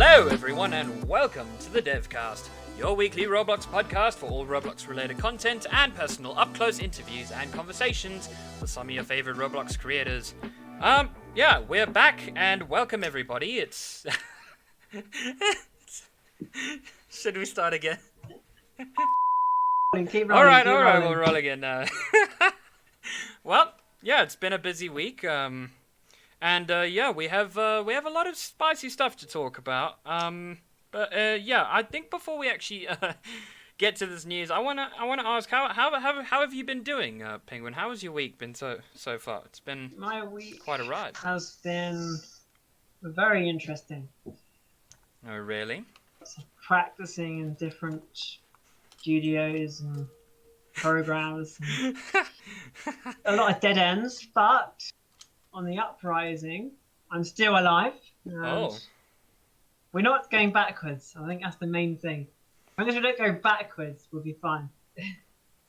Hello everyone and welcome to the DevCast, your weekly Roblox podcast for all Roblox-related content and personal up-close interviews and conversations with some of your favorite Roblox creators. Yeah, we're back and welcome everybody. It's... Should we start again? Alright, we'll roll again now. Well, yeah, it's been a busy week, and yeah, we have a lot of spicy stuff to talk about. But yeah, I think before we actually get to this news, I wanna ask how have you been doing, Penguin? How has your week been so far? It's been my week quite a ride. Has been very interesting. Oh, really? So practicing in different studios and programs, and a lot of dead ends, but on the uprising, I'm still alive. And we're not going backwards. I think that's the main thing. As long as we don't go backwards, we'll be fine.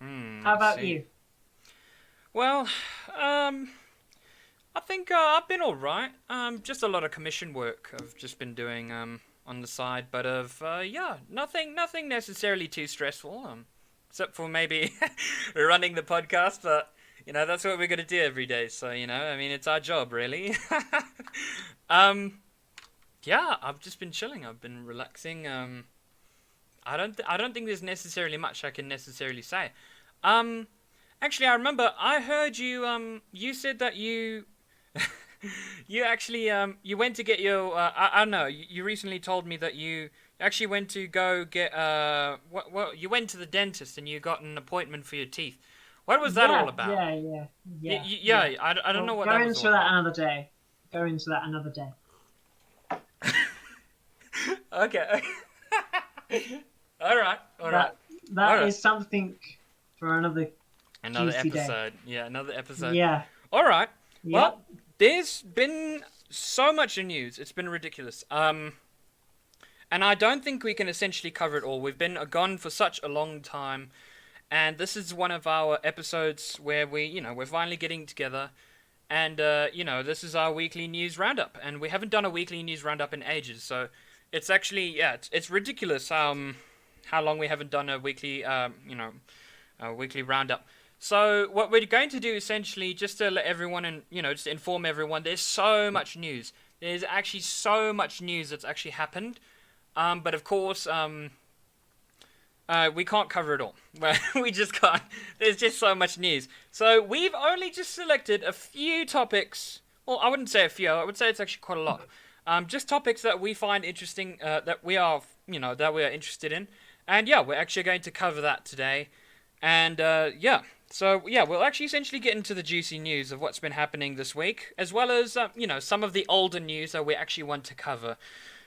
How about you? Well, I think I've been all right. Just a lot of commission work I've just been doing on the side, but yeah, nothing necessarily too stressful. Except for maybe running the podcast, but you know that's what we're gonna do every day. So you know, I mean, it's our job, really. Yeah, I've just been chilling. I've been relaxing. I don't think there's necessarily much I can necessarily say. Actually, I remember I heard you. You said that you. You actually you went to get your I don't know, you recently told me that you actually went to go get what you went to the dentist and you got an appointment for your teeth. What was that all about? Yeah. I don't know what that was all about. Go into that another day. Okay. all right. That is something for another episode. Day. Yeah, another episode. Yeah. All right. Yep. Well, there's been so much in news. It's been ridiculous. And I don't think we can essentially cover it all. We've been gone for such a long time. And this is one of our episodes where we're finally getting together. And, this is our weekly news roundup. And we haven't done a weekly news roundup in ages. So it's actually, it's ridiculous how long we haven't done a weekly, weekly roundup. So what we're going to do essentially, just to let everyone and just to inform everyone, there's so much news. There's actually so much news that's actually happened. But of course, we can't cover it all. We just can't. There's just so much news. So we've only just selected a few topics. Well, I wouldn't say a few. I would say it's actually quite a lot. Just topics that we find interesting, that we are interested in. And yeah, we're actually going to cover that today. And yeah. So, yeah, we'll actually essentially get into the juicy news of what's been happening this week, as well as, some of the older news that we actually want to cover.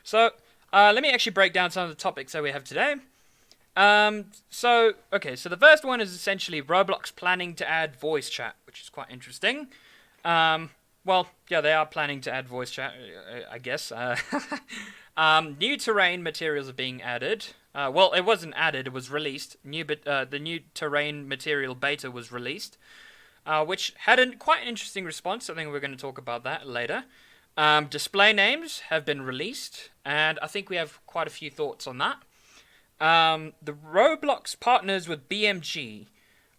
So, let me actually break down some of the topics that we have today. So the first one is essentially Roblox planning to add voice chat, which is quite interesting. Well, yeah, they are planning to add voice chat, I guess. New terrain materials are being added. Well, it wasn't added, it was released. The new terrain material beta was released, which had quite an interesting response. I think we're going to talk about that later. Display names have been released, and I think we have quite a few thoughts on that. The Roblox partners with BMG,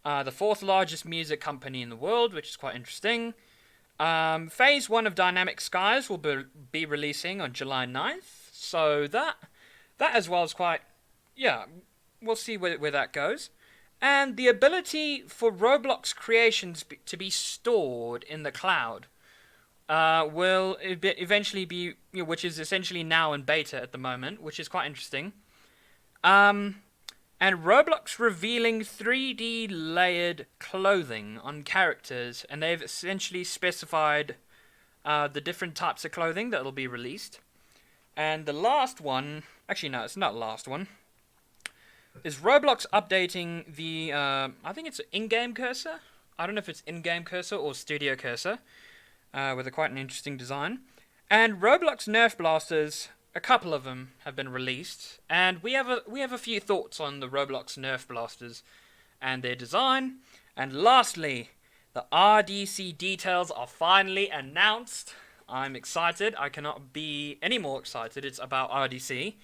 the fourth largest music company in the world, which is quite interesting. Phase 1 of Dynamic Skies will be releasing on July 9th, so that as well is quite... Yeah, we'll see where that goes. And the ability for Roblox creations to be stored in the cloud will eventually be, which is essentially now in beta at the moment, which is quite interesting. And Roblox revealing 3D layered clothing on characters, and they've essentially specified the different types of clothing that will be released. And the last one, actually no, it's not the last one, is Roblox updating the, I think it's in-game cursor? I don't know if it's in-game cursor or studio cursor, with quite an interesting design. And Roblox Nerf Blasters, a couple of them have been released, and we have a few thoughts on the Roblox Nerf Blasters and their design. And lastly, the RDC details are finally announced. I'm excited. I cannot be any more excited. It's about RDC.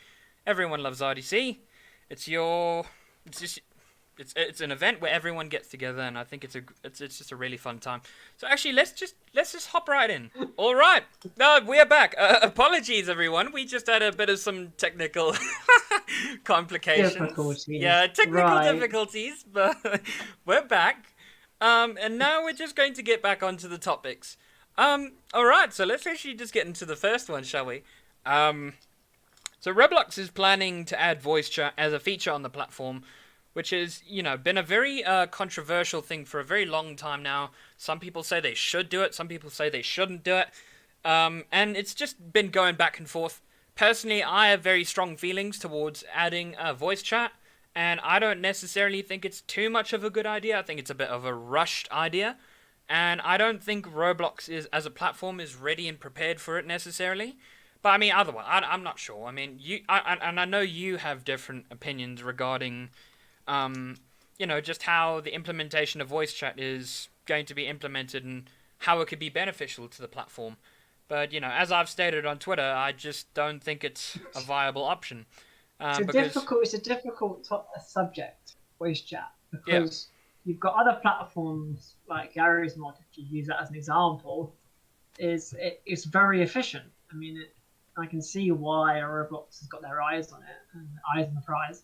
Everyone loves RDC. It's an event where everyone gets together, and I think it's just a really fun time. So actually, let's just hop right in. All right, we're back. Apologies, everyone. We just had a bit of some technical complications. Difficulties. Yeah, technical Right. difficulties, but we're back. And now we're just going to get back onto the topics. All right. So let's actually just get into the first one, shall we? So Roblox is planning to add voice chat as a feature on the platform, which has, been a very controversial thing for a very long time now. Some people say they should do it, some people say they shouldn't do it, and it's just been going back and forth. Personally, I have very strong feelings towards adding voice chat, and I don't necessarily think it's too much of a good idea. I think it's a bit of a rushed idea, and I don't think Roblox as a platform is ready and prepared for it necessarily. But I mean, otherwise, I'm not sure. I mean, I know you have different opinions regarding, just how the implementation of voice chat is going to be implemented and how it could be beneficial to the platform. But, as I've stated on Twitter, I just don't think it's a viable option. It's a difficult subject, voice chat, because you've got other platforms like Gary's Mod, if you use that as an example, it's very efficient. I mean, I can see why Roblox has got their eyes on it and eyes on the prize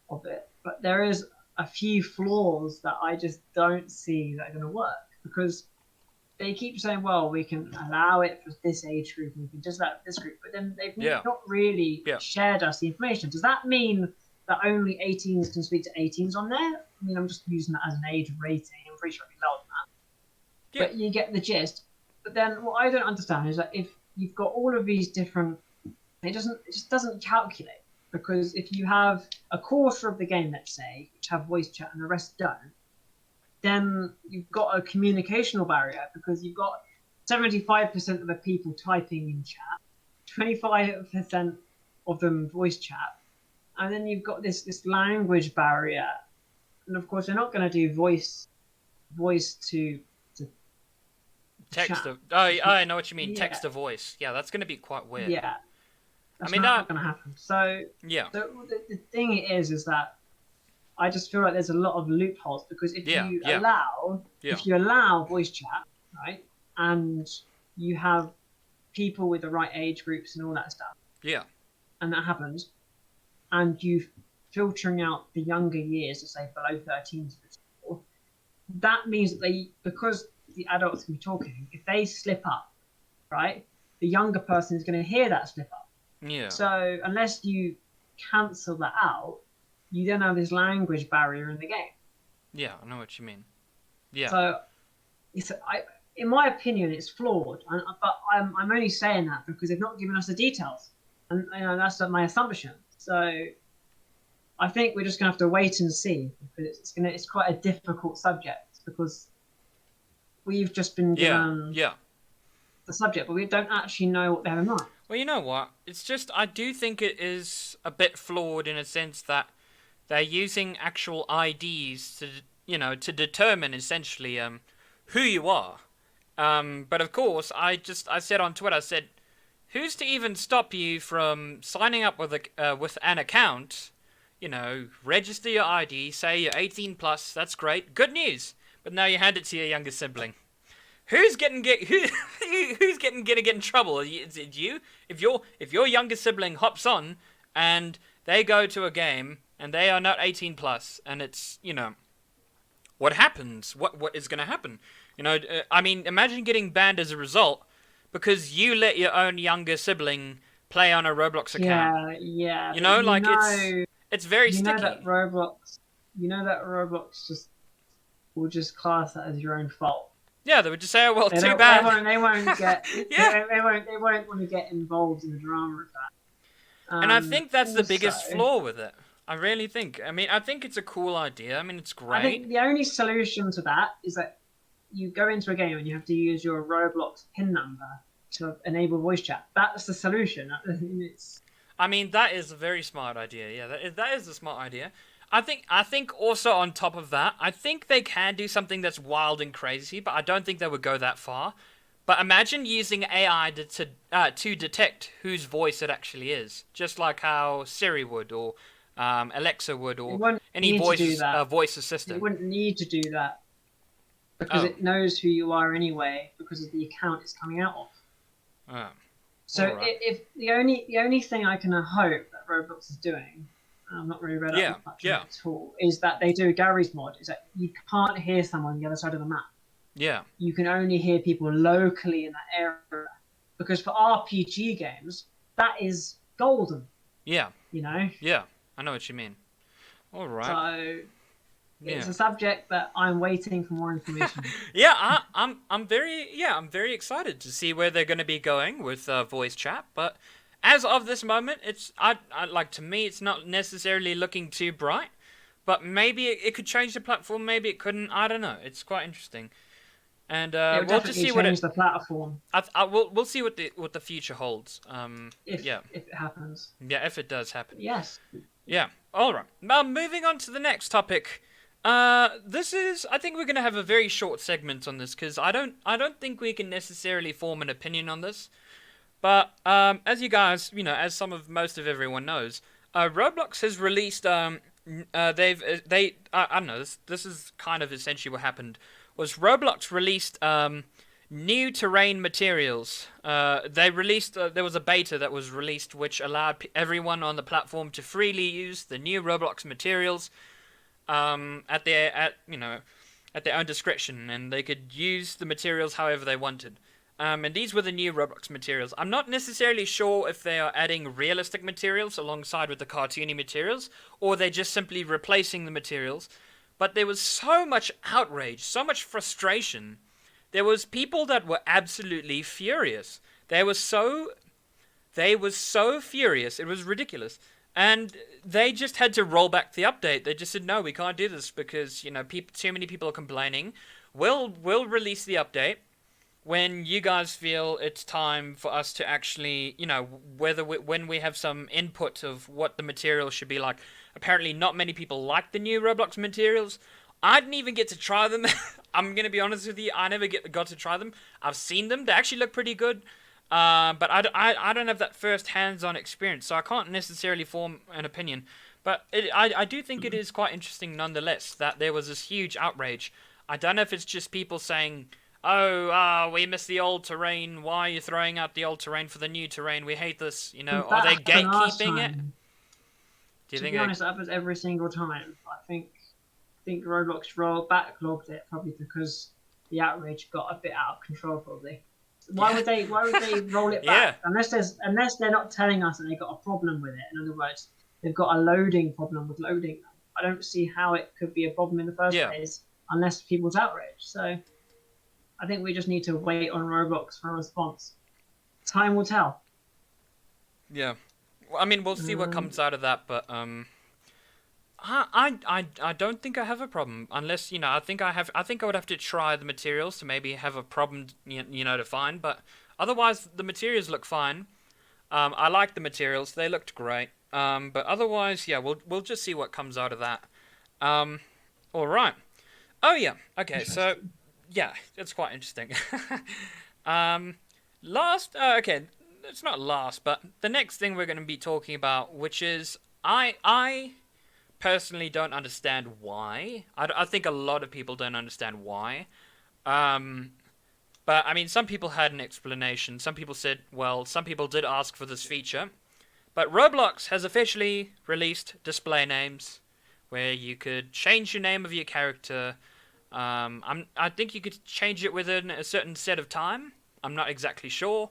of it. But there is a few flaws that I just don't see that are going to work, because they keep saying, well, we can allow it for this age group and we can just allow it for this group, but then they've not really shared us the information. Does that mean that only 18s can speak to 18s on there? I mean, I'm just using that as an age rating. I'm pretty sure it'll be lower than that. Yeah. But you get the gist. But then what I don't understand is that if you've got all of these different, it just doesn't calculate. Because if you have a quarter of the game, let's say, which have voice chat and the rest don't, then you've got a communicational barrier, because you've got 75% of the people typing in chat, 25% of them voice chat, and then you've got this language barrier. And of course, they're not going to do voice to text. I know what you mean. Yeah. Text to voice. Yeah, that's going to be quite weird. Yeah. That's not going to happen. So, yeah. So the thing is that I just feel like there's a lot of loopholes, because if you allow voice chat, right, and you have people with the right age groups and all that stuff, and that happens, and you filtering out the younger years, to say below 13, that means that because the adults can be talking, if they slip up, right, the younger person is going to hear that slip up. Yeah. So unless you cancel that out, you then have this language barrier in the game. Yeah, I know what you mean. Yeah. So, in my opinion, it's flawed. But I'm only saying that because they've not given us the details, and that's my assumption. So, I think we're just gonna have to wait and see, because it's quite a difficult subject, because we've just been given the subject, but we don't actually know what they have in mind. Well, you know what? It's just, I do think it is a bit flawed in a sense that they're using actual IDs to determine essentially who you are. But of course, I said on Twitter, I said, who's to even stop you from signing up with an account? Register your ID, say you're 18 plus. That's great, good news. But now you hand it to your younger sibling. Who's gonna get in trouble? Is it you? If your younger sibling hops on and they go to a game and they are not 18 plus, and it's what happens? What is gonna happen? I mean, imagine getting banned as a result because you let your own younger sibling play on a Roblox account. Yeah. It's very sticky. That Roblox just will just class that as your own fault. Yeah, they would just say, "Oh well, too bad." They won't get. They won't want to get involved in the drama of that. And I think that's the biggest flaw with it. I really think. I mean, I think it's a cool idea. I mean, it's great. I think the only solution to that is that you go into a game and you have to use your Roblox PIN number to enable voice chat. That's the solution. I mean, that is a very smart idea. Yeah, that is a smart idea. I think also on top of that, I think they can do something that's wild and crazy, but I don't think they would go that far. But imagine using AI to detect whose voice it actually is, just like how Siri would, or Alexa would, It or wouldn't any need to do voice that. voice It assistant. wouldn't need to do that because Oh, it knows who you are anyway because of the account it's coming out of. oh, So all right. if the only thing I can hope that Roblox is doing, and I've not really read up Yeah, much on it yeah, at all, is that they do a Gary's mod. Is that you can't hear someone on the other side of the map. yeah, You can only hear people locally in that area. Because for RPG games, that is golden, yeah, you know? yeah. I know what you mean. All right. So it's Yeah. a subject that I'm waiting for more information on. Yeah, I'm very excited to see where they're going to be going with voice chat. But as of this moment, I like, to me, it's not necessarily looking too bright. But maybe it could change the platform. Maybe it couldn't. I don't know. It's quite interesting, and It would we'll just definitely see what change it. the platform We'll see what the future holds. if Yeah, if it happens. yeah, if it does happen. But yes, Yeah. All right. Now moving on to the next topic. I think we're gonna have a very short segment on this because I don't think we can necessarily form an opinion on this. But as you guys, as most of everyone knows, Roblox has released I don't know, this is kind of essentially what happened was Roblox released new terrain materials. They released there was a beta that was released which allowed everyone on the platform to freely use the new Roblox materials at their own discretion, and they could use the materials however they wanted. And these were the new Roblox materials. I'm not necessarily sure if they are adding realistic materials alongside with the cartoony materials, or they're just simply replacing the materials. But there was so much outrage, so much frustration. There was people that were absolutely furious. They were so furious. It was ridiculous. And they just had to roll back the update. They just said, no, we can't do this because, too many people are complaining. We'll release the update when you guys feel it's time for us to actually, when we have some input of what the materials should be like. Apparently not many people like the new Roblox materials. I didn't even get to try them. I'm going to be honest with you. I never got to try them. I've seen them. They actually look pretty good. But I don't have that first hands-on experience, so I can't necessarily form an opinion. But I do think it is quite interesting nonetheless that there was this huge outrage. I don't know if it's just people saying, oh, we miss the old terrain. Why are you throwing out the old terrain for the new terrain? We hate this. Are they gatekeeping it? Do you to think be honest, that happens every single time. I think Roblox backlogged it probably because the outrage got a bit out of control. Probably. Why would they roll it back? Yeah. Unless they're not telling us that they got a problem with it. In other words, they've got a loading problem with loading them. I don't see how it could be a problem in the first place unless people's outrage. So I think we just need to wait on Roblox for a response. Time will tell. Yeah. Well, I mean, we'll see what comes out of that, but I don't think I have a problem unless I think I would have to try the materials to maybe have a problem to find, but otherwise the materials look fine. I like the materials; they looked great. But otherwise, yeah, we'll just see what comes out of that. All right. Oh yeah. Okay. So yeah, it's quite interesting. Okay, it's not last, but the next thing we're going to be talking about, which is I personally don't understand why. I think a lot of people don't understand why. But I mean, some people had an explanation. Some people said, well, some people did ask for this feature. But Roblox has officially released display names, where you could change your name of your character. I think you could change it within a certain set of time. I'm not exactly sure.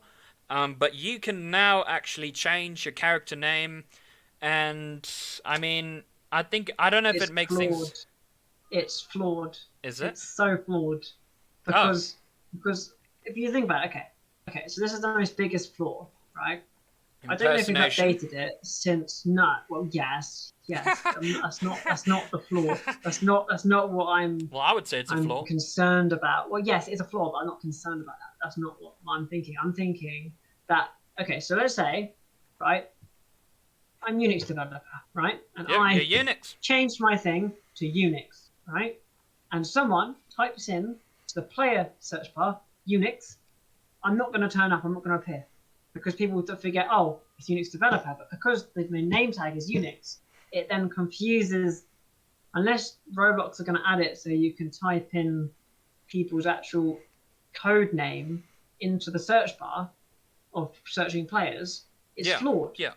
But you can now actually change your character name. And, I mean, I don't know if it makes things... It's flawed. Is it? It's so flawed. Because if you think about it, okay, so this is the most biggest flaw, right? I don't know if you've updated it since well, yes. That's not the flaw. That's not what I'm. Well, I would say it's a flaw. Concerned about. Well, yes, it's a flaw, but I'm not concerned about that. That's not what I'm thinking. I'm thinking that so let's say, right, I'm Unix developer, right, and I Unix. changed my thing to Unix, right, and someone types in to the player search bar Unix, I'm not going to turn up. I'm not going to appear because people would forget. Oh, it's Unix developer, but because the name tag is Unix, it then confuses. Unless Roblox are going to add it so you can type in people's actual code name into the search bar of searching players, it's flawed. Yeah.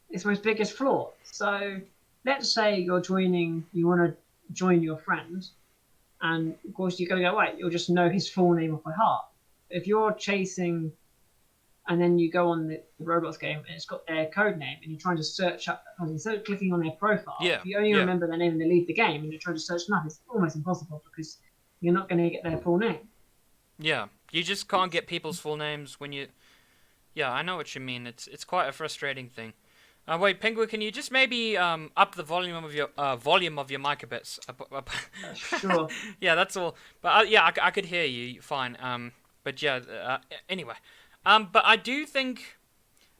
It's my biggest flaw. So let's say you want to join your friend, and of course you're going to go, wait, you'll just know his full name off by heart. If you're chasing, and then you go on the Roblox game and it's got their code name, and you're trying to search up, instead of clicking on their profile, if you only remember their name and they leave the game, and you're trying to search them up, it's almost impossible because you're not going to get their full name. Yeah, you just can't get people's full names when you... Yeah, I know what you mean. It's quite a frustrating thing. Wait, Penguin, can you just maybe up the volume of your mic a bit? Sure. Yeah, that's all. But yeah, I could hear you fine. But yeah, anyway. But I do think...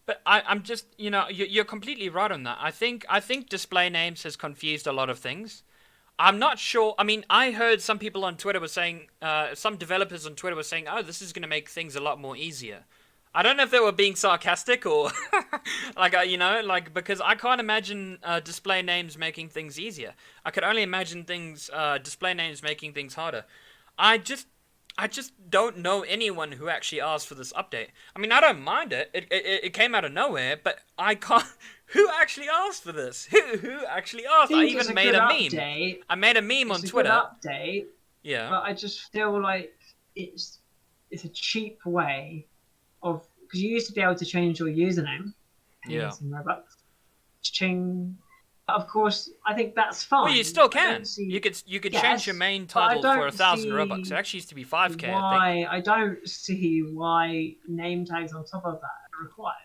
But I'm just, you're completely right on that. I think display names has confused a lot of things. I'm not sure. I mean, I heard some people on Twitter were saying, some developers on Twitter were saying, oh, this is going to make things a lot more easier. I don't know if they were being sarcastic or, because I can't imagine display names making things easier. I could only imagine display names making things harder. I just don't know anyone who actually asked for this update. I mean, I don't mind it. It came out of nowhere, but I can't... Who actually asked for this? Who actually asked? I even made a meme. I made a meme on Twitter. It's a good update. Yeah. But I just feel like it's a cheap way of... Because you used to be able to change your username. Yeah. In Roblox. Ching. Of course, I think that's fine. Well, you still can. You could change your main title for 1,000 Robux. It actually used to be 5k. I don't see why name tags on top of that are required.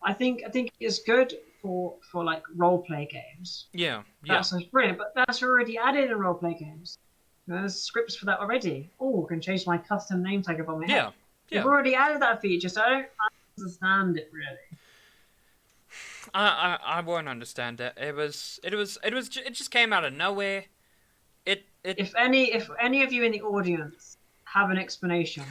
I think it's good for like role play games. Yeah. That's brilliant, but that's already added in role play games. There's scripts for that already. Oh, I can change my custom name tag above my head. Yeah. You've already added that feature, so I don't understand it really. I won't understand it. It just came out of nowhere. If any of you in the audience have an explanation,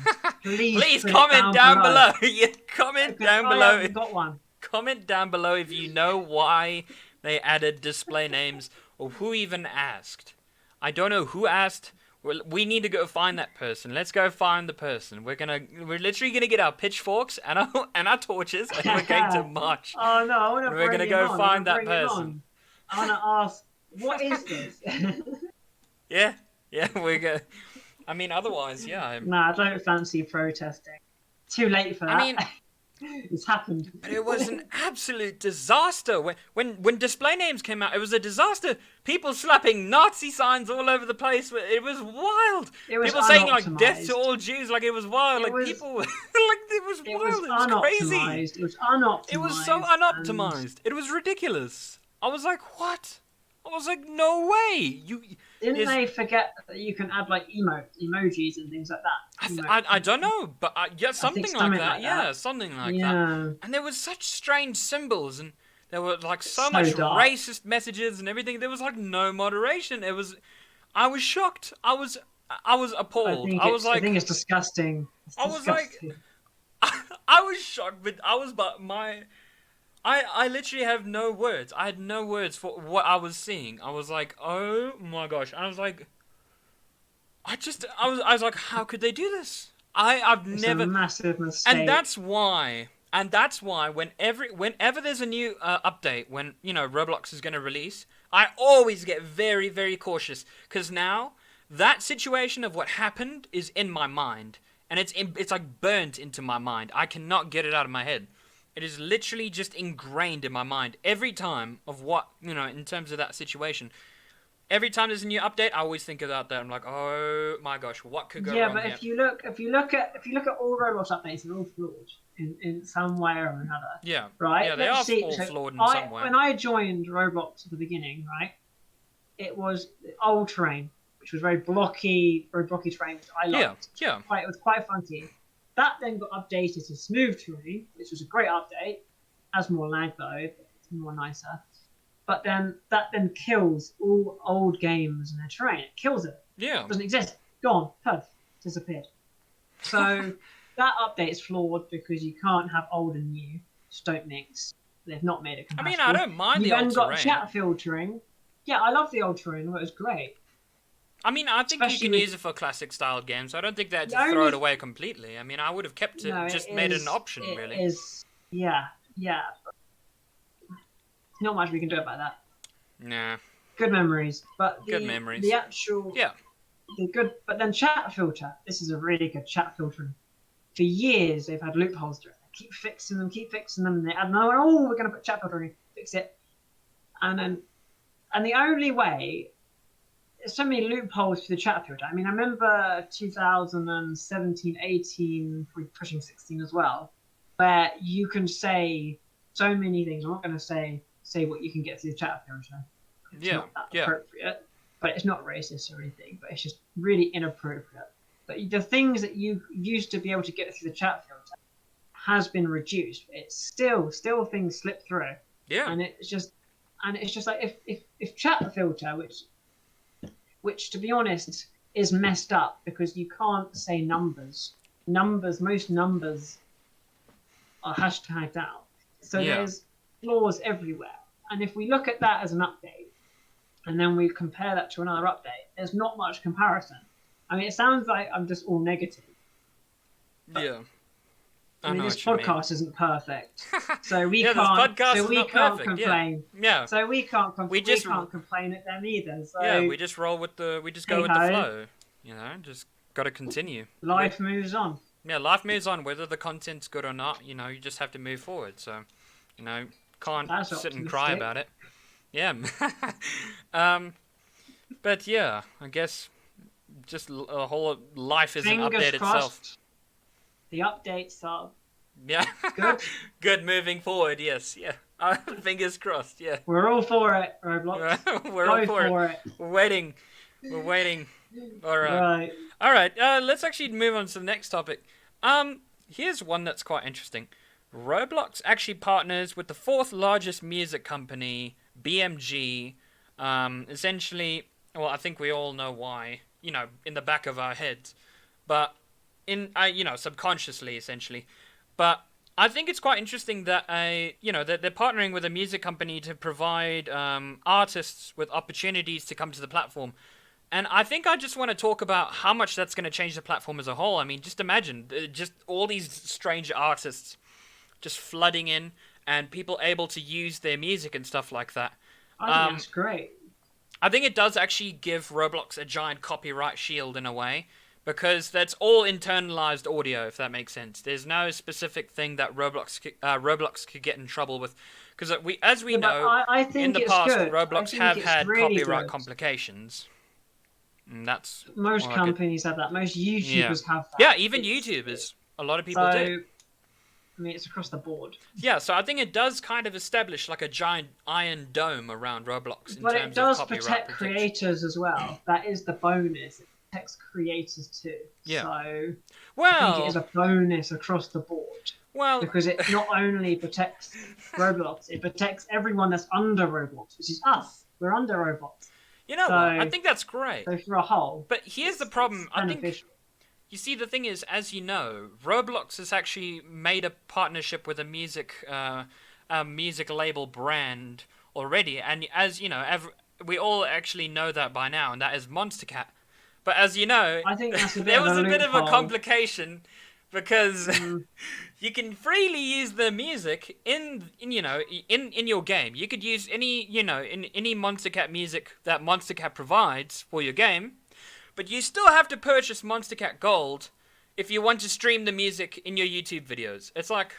please comment down below. Yeah, comment down below. I haven't got one. Comment down below if you know why they added display names or who even asked. I don't know who asked. We need to go find that person. Let's go find the person. We're literally gonna get our pitchforks and our torches, and we're going to march. Oh no! I want to. We're gonna go find that person. I want to ask, what is this? Yeah, we're go. I mean, otherwise, yeah. Nah, I don't fancy protesting. Too late for that. I mean, it's happened. But it was an absolute disaster. When display names came out, it was a disaster. People slapping Nazi signs all over the place. It was wild. People saying like "death to all Jews," like it was wild. People like it was wild. It was crazy. It was unoptimized. It was so unoptimized. It was ridiculous. I was like, what? I was like, no way. Didn't they forget that you can add like emojis and things like that? I don't know, but yeah, something like that. Yeah, something like that. And there was such strange symbols, and there were like so much racist messages and everything. There was like no moderation. I was shocked. I was appalled. I think it's disgusting. I was like, I was shocked, but I literally have no words. I had no words for what I was seeing. I was like, oh my gosh. And I was like, I was like, how could they do this? I've never... It's a massive mistake. And that's why whenever there's a new update, when, Roblox is going to release, I always get very, very cautious. Because now, that situation of what happened is in my mind. And it's like burnt into my mind. I cannot get it out of my head. It is literally just ingrained in my mind every time of what, in terms of that situation. Every time there's a new update, I always think about that. I'm like, oh my gosh, what could go wrong? Yeah, but if you look at all Roblox updates, they're all flawed in some way or another. Yeah. Right? Yeah, they are all flawed in some way. When I joined Roblox at the beginning, right, it was old terrain, which was very blocky terrain, which I liked. Yeah. It was quite funky. That then got updated to smooth terrain, which was a great update. Has more lag though, but it's more nicer. But then that kills all old games and their terrain. It kills it. Yeah. It doesn't exist. Gone. Perf. Disappeared. So that update's flawed because you can't have old and new. Just don't mix. They've not made it I compatible. mean, I don't mind You the then old got terrain. chat filtering. Yeah, I love the old terrain. It was great. I mean, I think you Especially can with- use it for classic style games. I don't think they had to The throw only- it away completely. I mean, I would have kept it, No, just made it an option, It really. is. Yeah. Not much we can do about that. Nah. Good memories, but Good memories. the actual Yeah. but then chat filter. This is a really good chat filter. For years they've had loopholes to it. They keep fixing them. And they add another one. Oh, we're going to put chat filter in, fix it, and the only way. There's so many loopholes for the chat filter. I mean, I remember 2017, 18, probably pushing 16 as well, where you can say so many things. I'm not going to say what you can get through the chat filter. It's not that appropriate, but it's not racist or anything. But it's just really inappropriate. But the things that you used to be able to get through the chat filter has been reduced. It's still things slip through. Yeah. And it's just like if chat filter, which to be honest is messed up because you can't say numbers. Most numbers are hashtagged out. So there's flaws everywhere. And if we look at that as an update, and then we compare that to another update, there's not much comparison. I mean, it sounds like I'm just all negative. Yeah. I mean, this podcast isn't perfect, so we This can't. podcast So is we not can't perfect, complain. Yeah. So we can't. We just- can't complain at them either. So Yeah, we just roll with the. We just go with the Hey-ho. flow. You know, just got to continue. life moves on. Yeah, life moves on. Whether the content's good or not, you know, you just have to move forward. So, you know, can't That's sit and cry optimistic. about it. Yeah. But yeah, I guess just a whole life is an Fingers update crossed. itself. The updates are Yeah. good. Good moving forward. Yes. Yeah. Fingers crossed. Yeah. We're all for it, Roblox. We're Go all for it. it. We're waiting. We're waiting. All right. Right. All right. Let's actually move on to the next topic. Here's one that's quite interesting. Roblox actually partners with the fourth largest music company, BMG. Essentially, well, I think we all know why. You know, in the back of our heads, but subconsciously, essentially. But I think it's quite interesting that that they're partnering with a music company to provide artists with opportunities to come to the platform. And I think I just want to talk about how much that's going to change the platform as a whole. I mean, just imagine just all these strange artists just flooding in and people able to use their music and stuff like that. I think that's great. I think it does actually give Roblox a giant copyright shield in a way, because that's all internalized audio, if that makes sense. There's no specific thing that Roblox could get in trouble with, because as we know, I think in the it's past, good. Roblox I think have it's had really copyright good. complications. And that's Most well, companies have that. Most YouTubers have that. Yeah, even It's- YouTubers. A lot of people so, do. I mean, it's across the board. Yeah, so I think it does kind of establish like a giant iron dome around Roblox in But terms it does of copyright protect protection. creators as well. That is the bonus. It protects creators too. Yeah. So I think Well, it is a bonus across the board. well, Because it not only protects Roblox, it protects everyone that's under Roblox, which is us. We're under Roblox. you know so- what? I think that's great. So for a whole, But here's the problem. it's I think beneficial. you see the thing is, as you know, Roblox has actually made a partnership with a music label brand already, and as you know, we all actually know that by now, and that is Monster Cat. But as you know, I think that's a bit there of was a a bit of a loophole. complication because Mm. you can freely use the music in your game. You could use any Monster Cat music that Monster Cat provides for your game, but you still have to purchase Monster Cat Gold if you want to stream the music in your YouTube videos. It's like,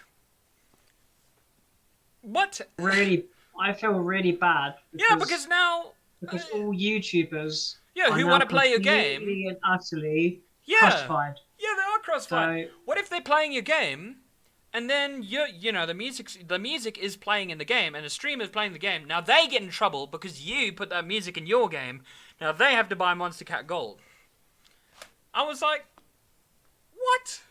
what? Really, I feel really bad. Yeah, because now, because all YouTubers yeah, are who now want to play your game? completely and utterly Yeah, crossfied. yeah, they are crossfire. So What if they're playing your game, and then the music is playing in the game, and the streamer is playing the game. Now they get in trouble because you put that music in your game. Now they have to buy Monster Cat Gold. I was like, what?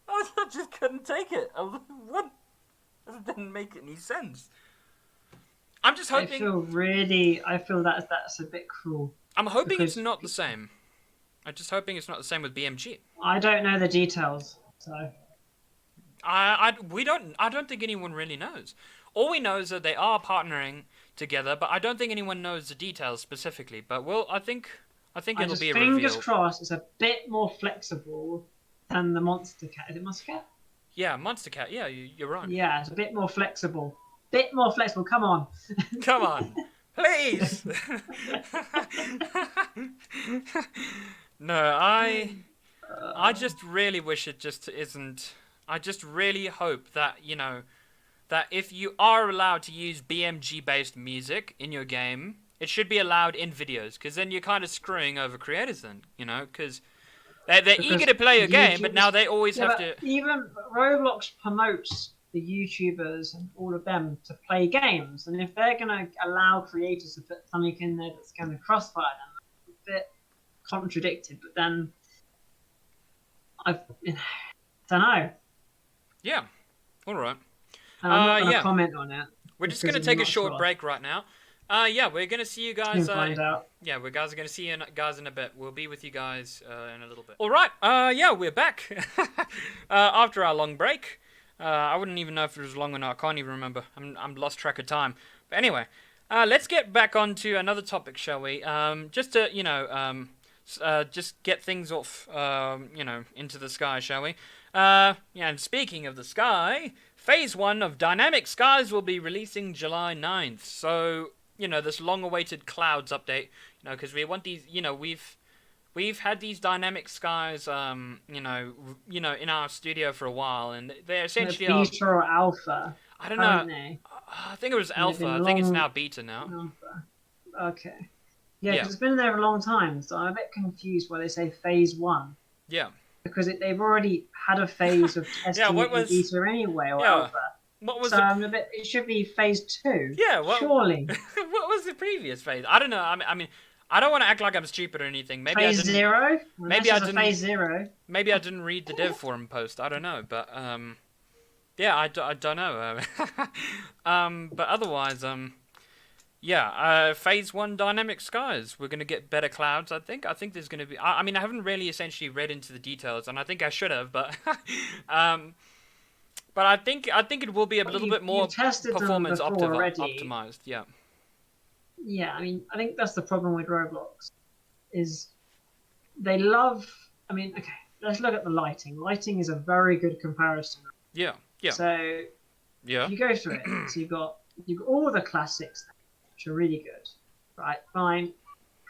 I just couldn't take it. I was like, what? That didn't make any sense. I'm just hoping. I feel that's a bit cruel. I'm hoping it's because- not the same. I'm just hoping it's not the same with BMG. I don't know the details, so I don't think anyone really knows. All we know is that they are partnering together, but I don't think anyone knows the details specifically. But I think it'll be a fingers reveal. crossed it's a bit more flexible than the Monster Cat. Is it Monster Cat? Yeah, Monster Cat. Yeah, you're right. Yeah, it's a bit more flexible. Bit more flexible. Come on. Come on, please. No, I just really wish it just isn't. I just really hope that, that if you are allowed to use BMG-based music in your game, it should be allowed in videos, because then you're kind of screwing over creators then, because they're eager to play your game, but now they always have to... Even Roblox promotes the YouTubers and all of them to play games, and if they're going to allow creators to put something in there that's going to crossfire them, it's a bit contradicted, but then I don't know. Yeah, all right. And I'm not going to comment on it. We're just going to take a short break right now. Yeah, we're going to see you guys. Find out. Yeah, we guys are going to see you guys in a bit. We'll be with you guys in a little bit. All right. Yeah, we're back after our long break. I wouldn't even know if it was long or not. I can't even remember. I'm lost track of time. But anyway, let's get back on to another topic, shall we? Just to just get things off, into the sky, shall we? Yeah, and speaking of the sky, Phase 1 of Dynamic Skies will be releasing July 9th. So, this long-awaited clouds update, because we want these, we've had these dynamic skies, in our studio for a while, and they're essentially beta or alpha. I don't know. I think it was alpha. I think it's now beta now. Alpha. Okay. Yeah, because it's been there for a long time, so I'm a bit confused why they say Phase 1. Yeah. Because they've already had a phase of testing beta anyway, or alpha. What was so I'm a bit. It should be Phase 2. Yeah, surely. What was the previous phase? I don't know. I mean, I don't want to act like I'm stupid or anything. Maybe phase 0. Maybe I didn't. Phase 0. Maybe I didn't read the dev forum post. I don't know, but yeah, I don't know. But otherwise, yeah, Phase 1 Dynamic Skies. We're going to get better clouds, I think. I think there's going to be... I mean, I haven't really essentially read into the details, and I think I should have, but... but I think it will be a little bit more performance optimized, yeah. Yeah, I mean, I think that's the problem with Roblox, is they love... I mean, okay, let's look at the lighting. Lighting is a very good comparison. Yeah, yeah. So, yeah. you go through it. So you've got all the classics, which are really good, right? Fine,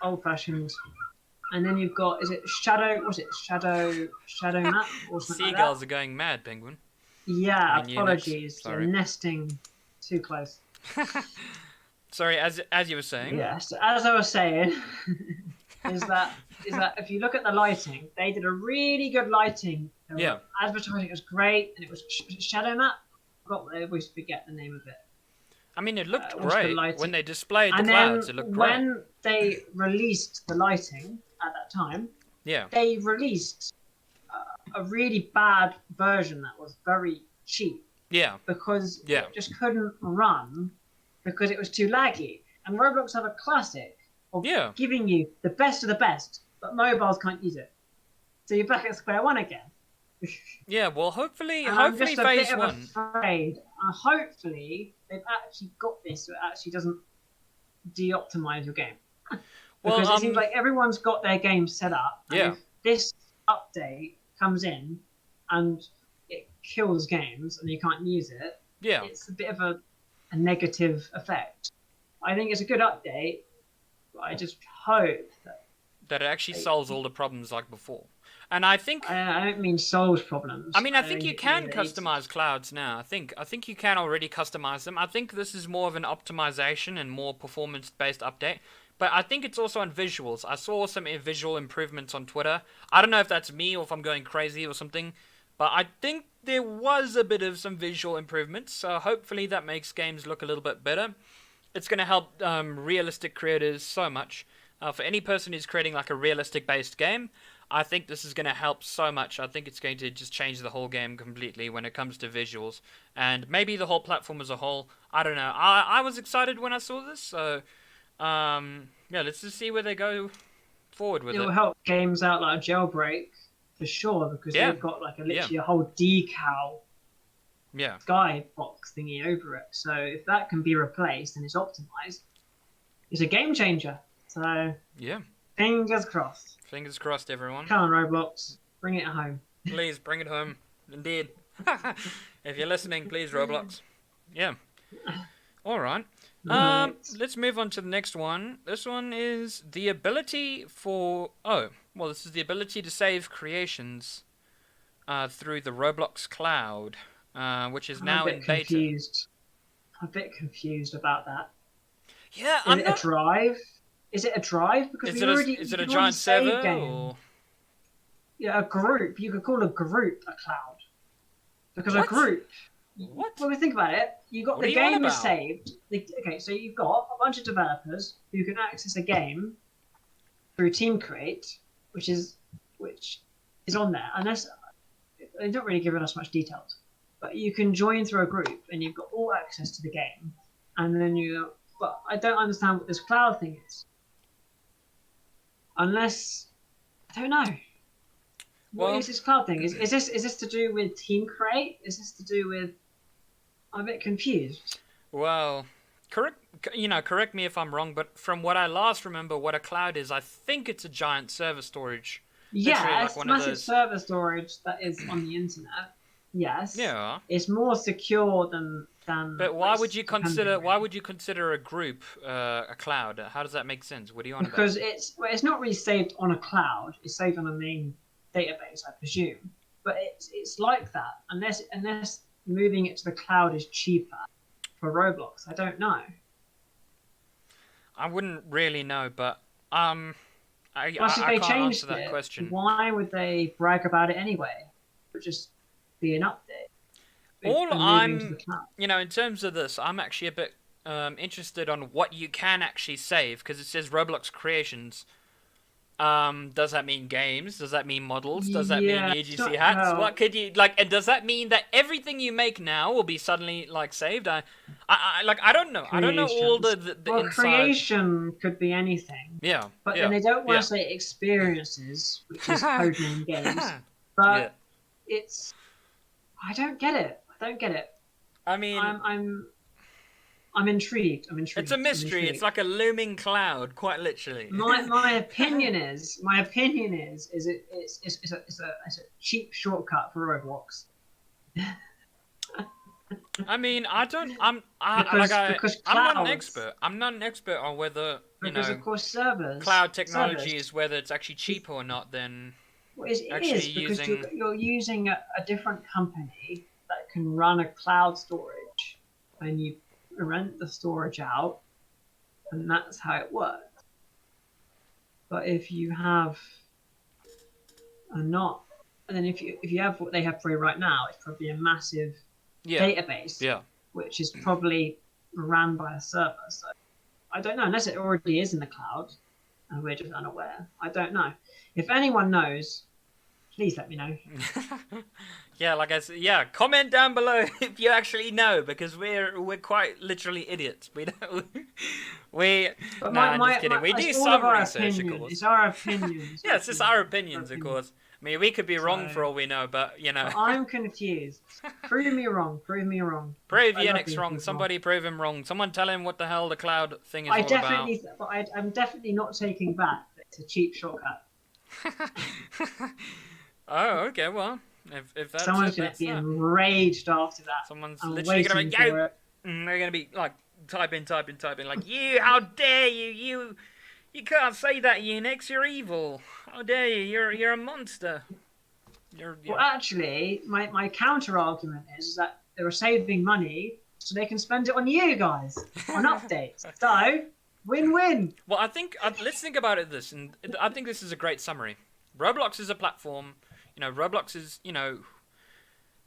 old-fashioned, and then you've got shadow map or something Seagulls like are going mad, Penguin. Yeah, apologies, you're nesting too close. Sorry, as you were saying. Yeah, so as I was saying, is that if you look at the lighting, they did a really good lighting. Yeah. Advertising was great, and it was shadow map. I always forget the name of it. I mean, it looked great when they displayed the clouds. It looked great. When they released the lighting at that time, they released a really bad version that was very cheap. Yeah. Because it just couldn't run because it was too laggy. And Roblox have a classic of giving you the best of the best, but mobiles can't use it. So you're back at square one again. Yeah, well, hopefully I'm just Phase 1. Afraid. Hopefully they've actually got this, so it actually doesn't de-optimize your game. Because it seems like everyone's got their game set up. And if this update comes in and it kills games and you can't use it, it's a bit of a negative effect. I think it's a good update, but I just hope that it actually solves all the problems like before. And I think I don't mean solves problems. I mean, I think you can customize clouds now. I think you can already customize them. I think this is more of an optimization and more performance-based update. But I think it's also on visuals. I saw some visual improvements on Twitter. I don't know if that's me or if I'm going crazy or something. But I think there was a bit of some visual improvements. So hopefully that makes games look a little bit better. It's going to help realistic creators so much. For any person who's creating like a realistic-based game, I think this is going to help so much. I think it's going to just change the whole game completely when it comes to visuals. And maybe the whole platform as a whole. I don't know. I was excited when I saw this. So, yeah, let's just see where they go forward with it will it. help games out like Jailbreak for sure, because Yeah. they've got like Yeah. literally a whole decal Yeah. skybox thingy over it. So if that can be replaced and it's optimized, it's a game changer. So Yeah. fingers crossed. Fingers crossed, everyone. Come on, Roblox, bring it home. Please bring it home. Indeed. If you're listening, please, Roblox. Yeah. All right. Right. Let's move on to the next one. This one is the ability for... Oh, well, this is the ability to save creations through the Roblox cloud, which is now in beta. Confused. I'm a bit confused about that. Yeah, Is it a drive? Is it a drive? Because Is it a giant server or... Yeah, a group. You could call a group a cloud. Because What? a group. What? When we think about it, you got What the are you on game is about? saved. Okay, so you've got a bunch of developers who can access a game through Team Create, which is on there. Unless they're not really giving us much details, but you can join through a group and you've got all access to the game. And then but I don't understand what this cloud thing is. Unless I don't know. What Well- is this cloud thing? Is this to do with Team Create? Is this to do with? I'm a bit confused. Well, correct me if I'm wrong, but from what I last remember, what a cloud is, I think it's a giant server storage. Literally Yeah, like it's one of massive those- server storage that is on the internet. Yes. Yeah. It's more secure than. But why would you consider depending. a group a cloud? How does that make sense? What are you on Because about? it's not really saved on a cloud. It's saved on a main database, I presume. But it's like that unless moving it to the cloud is cheaper for Roblox. I don't know. I wouldn't really know, but Plus, I if they can't answer changed that it, question. why would they brag about it anyway? It would just be an update. All And moving to I'm, the cloud. in terms of this, I'm actually a bit interested on what you can actually save, because it says Roblox creations. Does that mean games? Does that mean models? Does that mean Yeah, UGC not- hats? well- What could you and does that mean that everything you make now will be suddenly saved? I don't know. I don't know all the Well, inside. creation could be anything, Yeah. but yeah, then they don't want yeah. to say experiences, which is codename games. But Yeah. it's I don't get it. I mean, I'm intrigued. it's a mystery. It's like a looming cloud, quite literally. my opinion is it's a cheap shortcut for Roblox. I mean, I'm Because not an clouds- expert. I'm not an expert on whether Because of course servers. cloud technology servers, is whether it's actually cheaper or not. Then well, it actually is because using- you're using a different company that can run a cloud storage, and you rent the storage out, and that's how it works. But if you have and then if you have what they have for you right now, it's probably a massive yeah, database, yeah. which is probably ran by a server. So I don't know, unless it already is in the cloud and we're just unaware. I don't know. If anyone knows, please let me know. Yeah, like I said, yeah. Comment down below if you actually know, because we're quite literally idiots. We don't. But Nah, I'm just kidding. We do it's all some of our research, opinion. of course. It's our opinions. Yeah, it's just our opinions, of course. I mean, we could be wrong So- for all we know, but But I'm confused. Prove me wrong. prove I Unix love being wrong. proved wrong. Somebody prove him wrong. Someone tell him what the hell the cloud thing is I all definitely, but I'm definitely not taking back that it's a cheap shortcut. about. Oh, okay. Well, if that's Someone's it, going to that's be that. enraged after that. Someone's I'm literally gonna waiting be yo. for it. They're gonna be like typing, like you. How dare you? You can't say that, Unix. You're evil. How dare you? You're a monster. Well, actually, my counter argument is that they were saving money so they can spend it on you guys on updates. So, win-win. Well, I think let's think about it this, and I think this is a great summary. Roblox is a platform. Roblox is,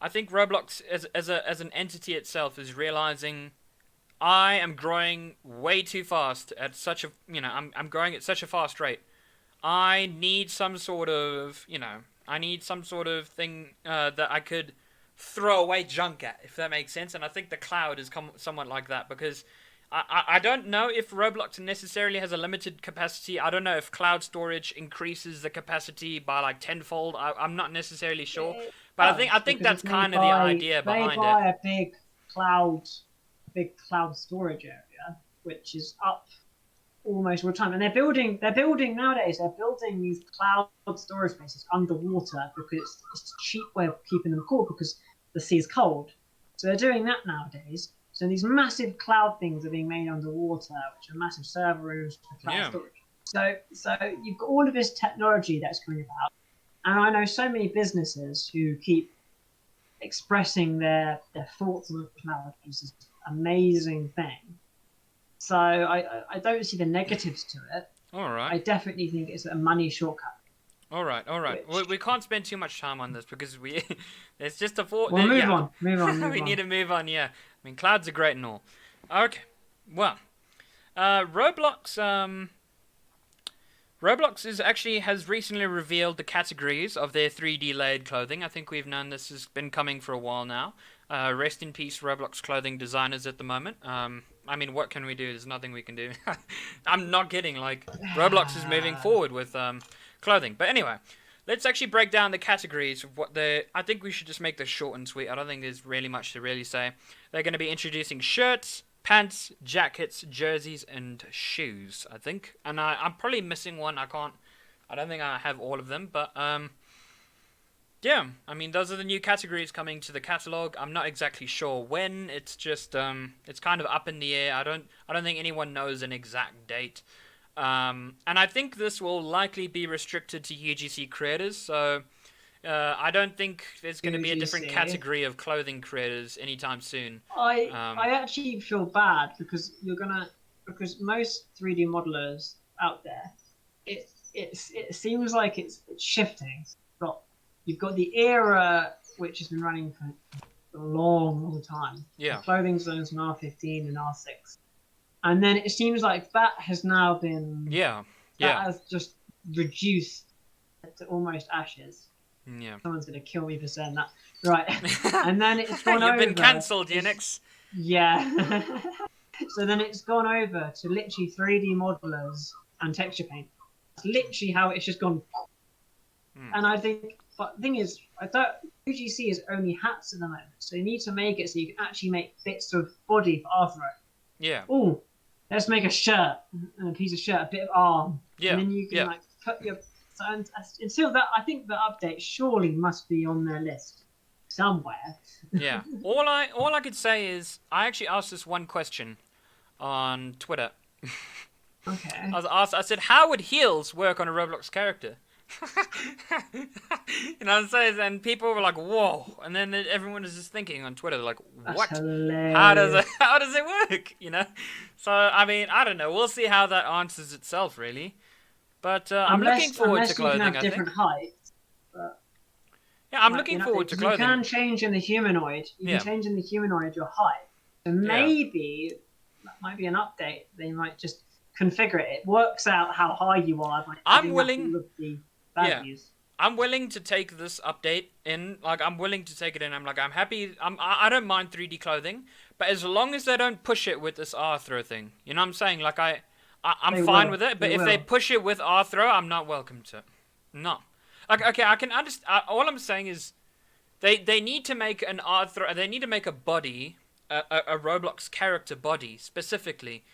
I think Roblox as an entity itself is realizing I am growing way too fast at such a, I'm growing at such a fast rate. I need some sort of, thing that I could throw away junk at, if that makes sense. And I think the cloud is somewhat like that, because I don't know if Roblox necessarily has a limited capacity. I don't know if cloud storage increases the capacity by like tenfold. I'm not necessarily sure, It but I think because that's kind of the idea they behind it. buy a big cloud storage area, which is up almost all the time. And they're building nowadays. They're building these cloud storage spaces underwater because it's a cheap way of keeping them cool because the sea is cold. So they're doing that nowadays. So these massive cloud things are being made underwater, which are massive server rooms for cloud storage. So you've got all of this technology that's coming about, and I know so many businesses who keep expressing their thoughts on the cloud, which is an amazing thing. So I don't see the negatives to it. All right. I definitely think it's a money shortcut. All right. We can't spend too much time on this because there's just a thought. Well, move on. We need to move on. Yeah, I mean, clouds are great and all. Okay, well, Roblox has recently revealed the categories of their 3D layered clothing. I think we've known this has been coming for a while now. Rest in peace, Roblox clothing designers at the moment. I mean, what can we do? There's nothing we can do. I'm not kidding. Like, Roblox is moving forward with clothing. But anyway, let's actually break down the categories of what they're... I think we should just make this short and sweet. I don't think there's really much to really say. They're going to be introducing shirts, pants, jackets, jerseys, and shoes, I think. And I'm probably missing one. I don't think I have all of them, but... yeah, I mean, those are the new categories coming to the catalog. I'm not exactly sure when. It's just, it's kind of up in the air. I don't think anyone knows an exact date. And I think this will likely be restricted to UGC creators. So, I don't think there's going to be a different category of clothing creators anytime soon. I actually feel bad because because most 3D modelers out there, it seems like it's shifting. You've got the era which has been running for a long time. Yeah. The clothing zones in R15 and R6. And then it seems like that has now been... That has just reduced to almost ashes. Yeah. Someone's going to kill me for saying that. Right. And then it's gone over... You've been cancelled, Unix. Yeah. So then it's gone over to literally 3D modelers and texture paint. That's literally how it's just gone... And I think... But the thing is, UGC is only hats at the moment, so you need to make it so you can actually make bits of body for Arthro. Yeah. Oh, let's make a shirt, a piece of shirt, a bit of arm. Yeah. And then you can like put your... So until that, I think the update surely must be on their list somewhere. Yeah. All I could say is, I actually asked this one question on Twitter. Okay. I said, how would heels work on a Roblox character? You know what I'm saying? And people were like, whoa. And then everyone is just thinking on Twitter, like, what? That's hilarious. How does it work? You know? So, I mean, I don't know. We'll see how that answers itself, really. But I'm looking forward to clothing, you can have different heights. But, yeah, I'm looking forward to clothing. You can change in the humanoid. You can change in the humanoid your height. So maybe that might be an update. They might just configure it. It works out how high you are. I'm willing... values. I'm willing to take this update in. Like, I'm willing to take it in. I'm happy. I don't mind 3D clothing, but as long as they don't push it with this Arthro thing, you know what I'm saying? Like, I'm fine with it. But if they push it with Arthro, I'm not welcome to it. No. Like, okay, I can understand. All I'm saying is, they need to make an Arthro. They need to make a body, a Roblox character body specifically,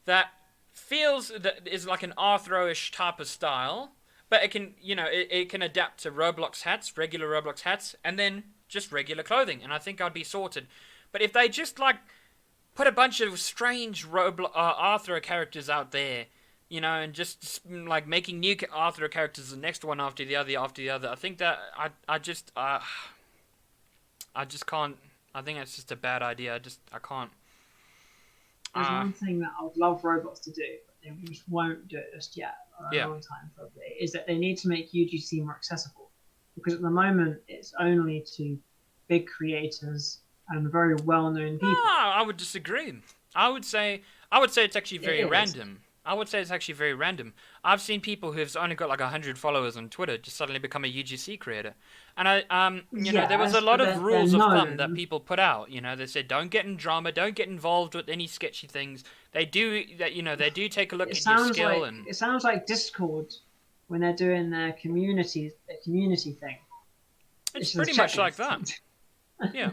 that feels that is like an Arthro-ish type of style. But it can, it can adapt to Roblox hats, regular Roblox hats, and then just regular clothing, and I think I'd be sorted. But if they just, like, put a bunch of strange Arthur characters out there, and just, like, making new Arthur characters the next one after the other, I think that, I just can't, I think that's just a bad idea, I can't. There's one thing that I would love Roblox to do, but they just won't do it just yet, or a long time probably, is that they need to make UGC more accessible. Because at the moment, it's only to big creators and very well-known people. I would disagree. I would say it's actually very random. I would say it's actually very random. I've seen people who've only got like 100 followers on Twitter just suddenly become a UGC creator. And there was a Yes, lot but of they're rules of thumb that known. people put out. They said don't get in drama, don't get involved with any sketchy things. They do that, they do take a look It at your sounds skill like and it sounds like Discord when they're doing their community thing. it's It's just pretty a much like that. checklist. Yeah.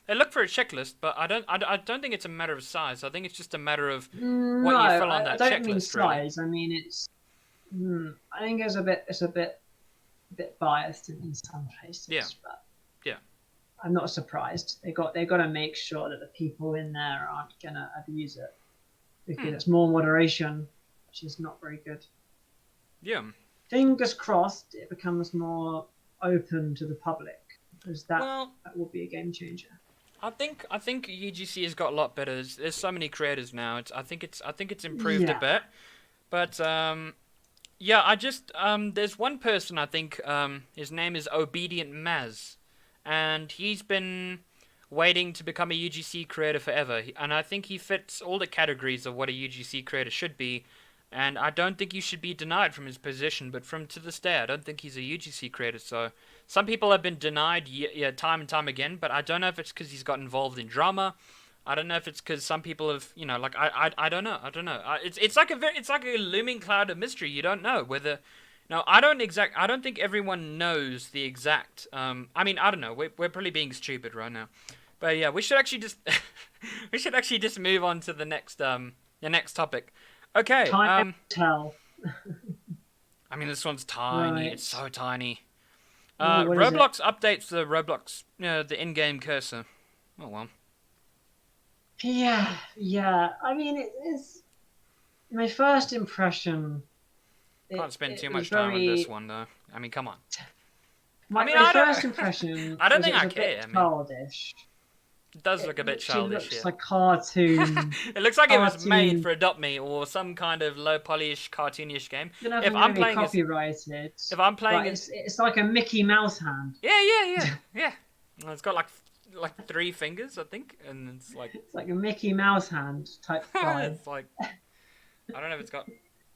They look for a checklist, but I don't think it's a matter of size. I think it's just a matter of No, what you fill on I that don't mean checklist, really. size. I mean I think it's a bit biased in some places. Yeah. But Yeah. I'm not surprised. They got to make sure that the people in there aren't gonna abuse it because it's more moderation, which is not very good. Yeah. Fingers crossed, it becomes more open to the public because that will be a game changer. I think UGC has got a lot better. There's so many creators now. I think it's improved a bit. But I just there's one person I think his name is Obedient Maz, and he's been waiting to become a UGC creator forever. And I think he fits all the categories of what a UGC creator should be. And I don't think you should be denied from his position, but to this day, I don't think he's a UGC creator. So some people have been denied time and time again, but I don't know if it's because he's got involved in drama. I don't know if it's because some people have, I don't know. It's like a looming cloud of mystery. You don't know whether. No, I don't think everyone knows the exact. I don't know. We're probably being stupid right now, but yeah, we should actually just move on to the next topic. Okay. Time tell. This one's tiny. Right. It's so tiny. What is Roblox updates the Roblox, the in-game cursor. Oh well. Yeah. It is my first impression. Can't spend too much time on this one though. Come on. My first impression. I don't think it I was a care. bit childish. It does look a bit childish. It looks Yeah. like cartoon. It looks like it was cartoon. made for Adopt Me or some kind of low polish cartoonish game. You know, If I'm playing copyrighted. If I'm playing it's like a Mickey Mouse hand. Yeah. It's got like 3 fingers, I think, and it's like a Mickey Mouse hand type vibe. it's like I don't know if it's got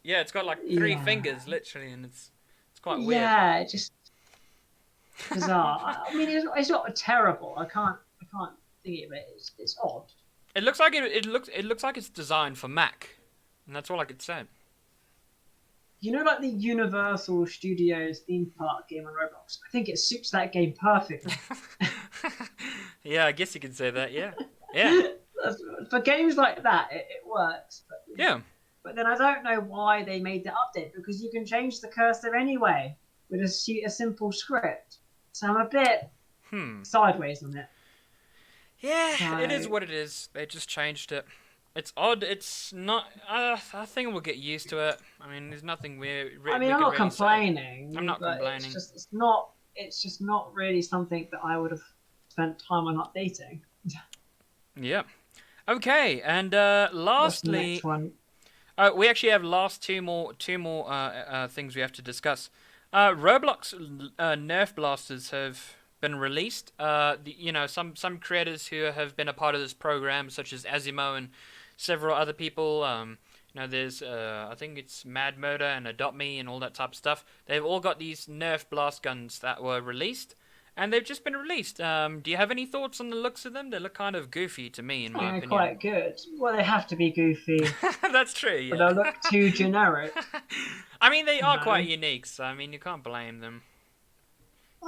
it's got like 3 fingers literally, and it's quite weird. Yeah, it's just bizarre. It's not terrible. I can't think of it. It's odd. It looks like it looks like it's designed for Mac, and that's all I could say. Like the Universal Studios theme park game on Roblox. I think it suits that game perfectly. Yeah, I guess you could say that. Yeah. For games like that, it works. But, yeah. But then I don't know why they made the update because you can change the cursor anyway with a simple script. So I'm a bit sideways on it. Yeah, it is what it is. They just changed it. It's odd. It's not. I think we'll get used to it. There's nothing I'm not complaining. I'm not complaining. It's just not really something that I would have spent time on updating. Yeah. Okay, and lastly, What's the next one? we actually have two more things we have to discuss. Roblox Nerf Blasters have been released. Some creators who have been a part of this program, such as Asimo and several other people. There's I think it's Mad Murder and Adopt Me and all that type of stuff. They've all got these Nerf blast guns that were released, and they've just been released. Do you have any thoughts on the looks of them? They look kind of goofy to me, in my opinion. Quite good. Well, they have to be goofy. That's true. Yeah. But they'll look too generic. They are quite unique, so you can't blame them.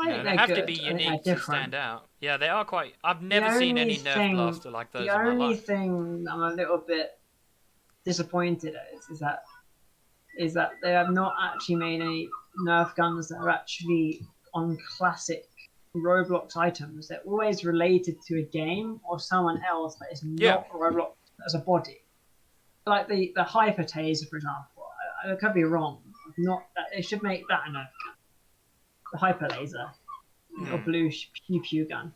They have to be unique to stand out. Yeah, they are quite. I've never seen any Nerf blaster like those in my life. The only thing I'm a little bit disappointed at is that they have not actually made any Nerf guns that are actually on classic Roblox items. They're always related to a game or someone else that is not Roblox as a body. Like the Hyper Taser, for example. I could be wrong. They should make that a Nerf gun. The hyper laser or blue pew pew gun.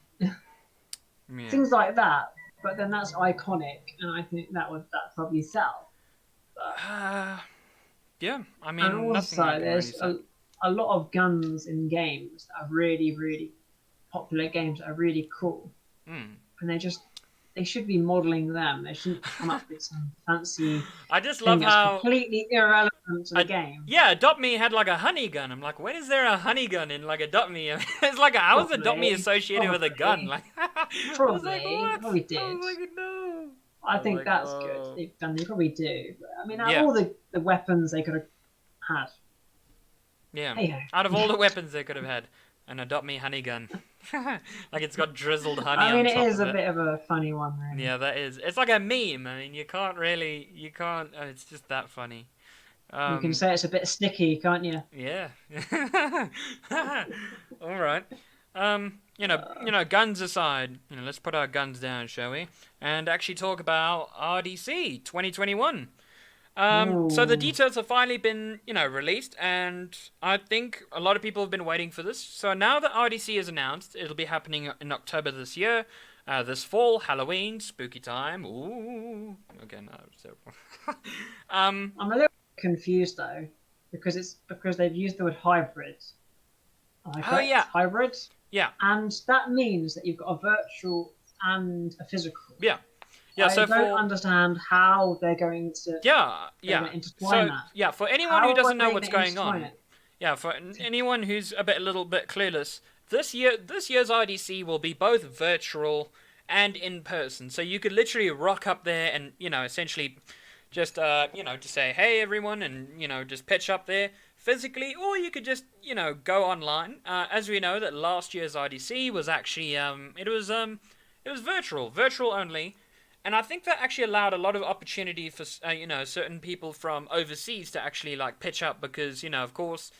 Things like that, but then that's iconic, and I think that probably sell. And also there's a lot of guns in games that are really, really popular games that are really cool, and they just they should be modelling them. They shouldn't come up with some fancy I just thing love that's how completely irrelevant to the game. yeah, Adopt Me had like a honey gun. I'm like, when is there a honey gun in like Adopt Me? It's like, how is Adopt Me associated with a gun? Like, I was like, Probably, what? probably I did. was like, no. I was think like, that's good. oh. They've done. They probably do. But, I mean, out of Yeah. all the weapons they could have had, Yeah. hey-ho. Out of all the weapons they could have had, an Adopt Me honey gun. Like it's got drizzled honey I mean, on it top is of a it. bit of a funny one, really. Yeah, that is. It's like a meme. I mean, you can't. It's just that funny. You can say it's a bit sticky, can't you? Yeah. All right. Guns aside, let's put our guns down, shall we? And actually talk about RDC 2021. So the Ooh. details have finally been, released, and I think a lot of people have been waiting for this. So now that RDC is announced, it'll be happening in October this year, this fall, Halloween, spooky time. Ooh. Okay, no. So, I'm a little confused though, because they've used the word hybrid. Am I correct? yeah. Hybrid. Yeah. And that means that you've got a virtual and a physical. Yeah. Yeah, I don't understand how they're going to. Intertwine that. Yeah, for anyone who doesn't know what's going on. It? Yeah, for anyone who's a little bit clueless, this year's RDC will be both virtual and in person. So you could literally rock up there and essentially just to say hey everyone and just pitch up there physically, or you could just go online. As we know that last year's RDC was actually it was virtual only. And I think that actually allowed a lot of opportunity for certain people from overseas to actually like pitch up because of course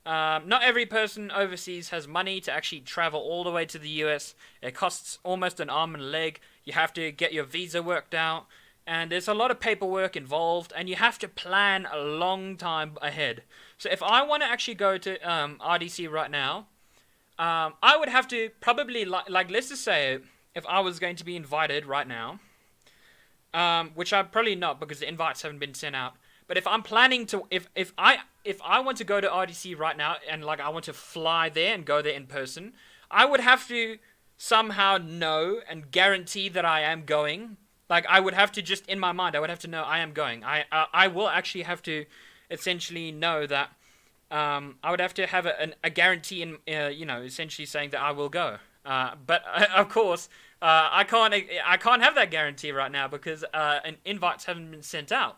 not every person overseas has money to actually travel all the way to the US. It costs almost an arm and a leg. You have to get your visa worked out, and there's a lot of paperwork involved, and you have to plan a long time ahead. So if I want to actually go to RDC right now, I would have to probably like let's just say if I was going to be invited right now. Which I'm probably not because the invites haven't been sent out. But if I'm planning to, if I want to go to RDC right now and like I want to fly there and go there in person, I would have to somehow know and guarantee that I am going. Like I would have to just in my mind, I would have to know I am going. I will actually have to essentially know that. I would have to have a guarantee in essentially saying that I will go. But of course. I can't have that guarantee right now because invites haven't been sent out.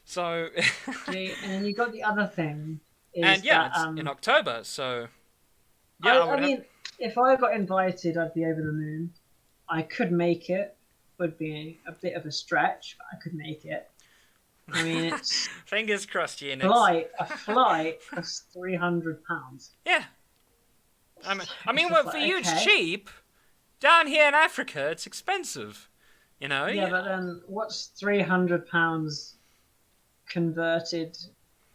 So and then you got the other thing. It's in October. So yeah, I mean, if I got invited, I'd be over the moon. I could make it. Would be a bit of a stretch, but I could make it. I mean, it's fingers crossed, Ian. A flight costs £300. Yeah. I mean, well, for you it's cheap. Down here in Africa, it's expensive, Yeah, but then what's £300 converted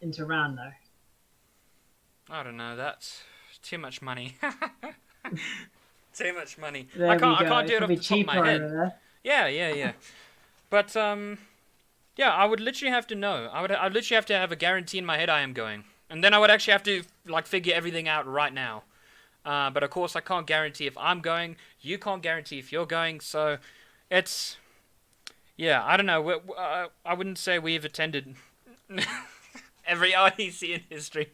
into rand, though? I don't know. That's too much money. Too much money. There I can't do it off the top of my head. There. Yeah. But yeah, I would literally have to know. I'd literally have to have a guarantee in my head I am going, and then I would actually have to like figure everything out right now. But of course, I can't guarantee if I'm going. You can't guarantee if you're going. So, it's I don't know. I wouldn't say we've attended every RDC in history.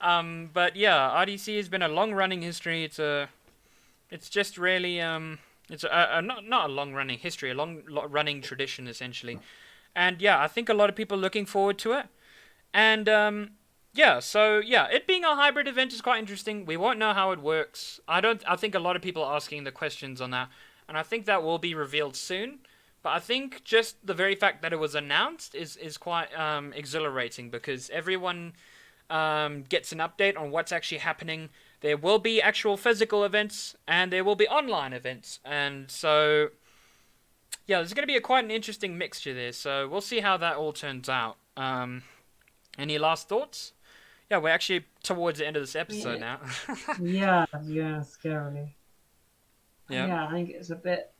But yeah, RDC has been a long-running history. It's just really it's not a long-running history, a long-running tradition essentially. And yeah, I think a lot of people are looking forward to it. And it being a hybrid event is quite interesting. We won't know how it works. I think a lot of people are asking the questions on that, and I think that will be revealed soon. But I think just the very fact that it was announced is quite exhilarating because everyone gets an update on what's actually happening. There will be actual physical events and there will be online events, and so yeah, there's going to be quite an interesting mixture there. So we'll see how that all turns out. Any last thoughts? Yeah, we're actually towards the end of this episode now. yeah, scarily. Yeah. I think it's a bit.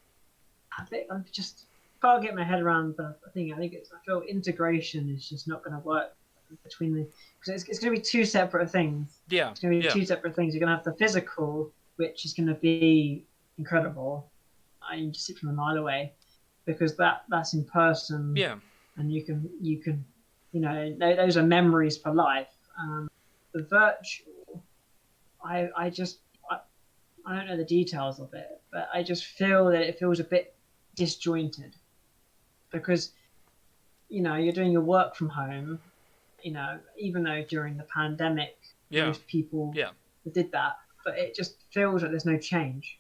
I just can't get my head around the thing. I feel integration is just not going to work between the because it's going to be two separate things. Yeah, it's going to be two separate things. You're going to have the physical, which is going to be incredible, you just sit from a mile away, because that's in person, Yeah. and you can, those are memories for life. The virtual, I just I don't know the details of it, but I just feel that it feels a bit disjointed, because you're doing your work from home. Even though during the pandemic Yeah. most people Yeah. did that, but it just feels like there's no change.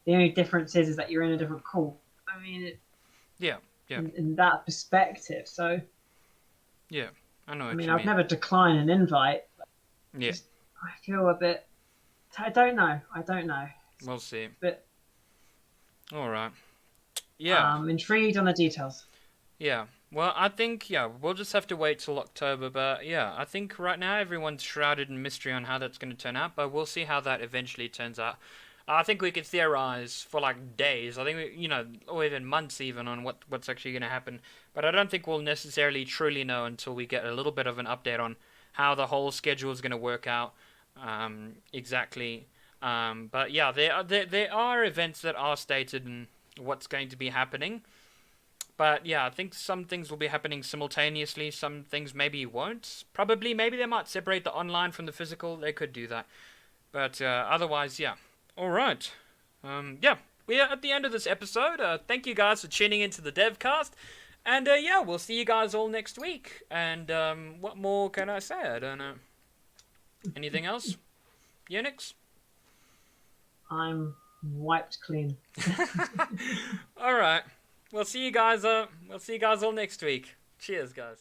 The only difference is that you're in a different call. I mean, Yeah. Yeah. in that perspective. So, Yeah. I know I what mean, you I'd mean. never decline an invite. But Yeah. just, I feel a bit. I don't know. We'll see. But All right. Yeah. intrigued on the details. Yeah. Well, I think, yeah, we'll just have to wait till October. But yeah, I think right now everyone's shrouded in mystery on how that's going to turn out. But we'll see how that eventually turns out. I think we could theorize for like days. I think, or even months even on what's actually going to happen. But I don't think we'll necessarily truly know until we get a little bit of an update on how the whole schedule is going to work out exactly. But yeah, there are events that are stated and what's going to be happening. But yeah, I think some things will be happening simultaneously. Some things maybe won't. Probably, maybe they might separate the online from the physical. They could do that. But otherwise, yeah. All right. Yeah, we are at the end of this episode. Thank you guys for tuning into the DevCast. And yeah, we'll see you guys all next week. And what more can I say? I don't know. Anything else? Unix? I'm wiped clean. All right. We'll see you guys. We'll see you guys all next week. Cheers, guys.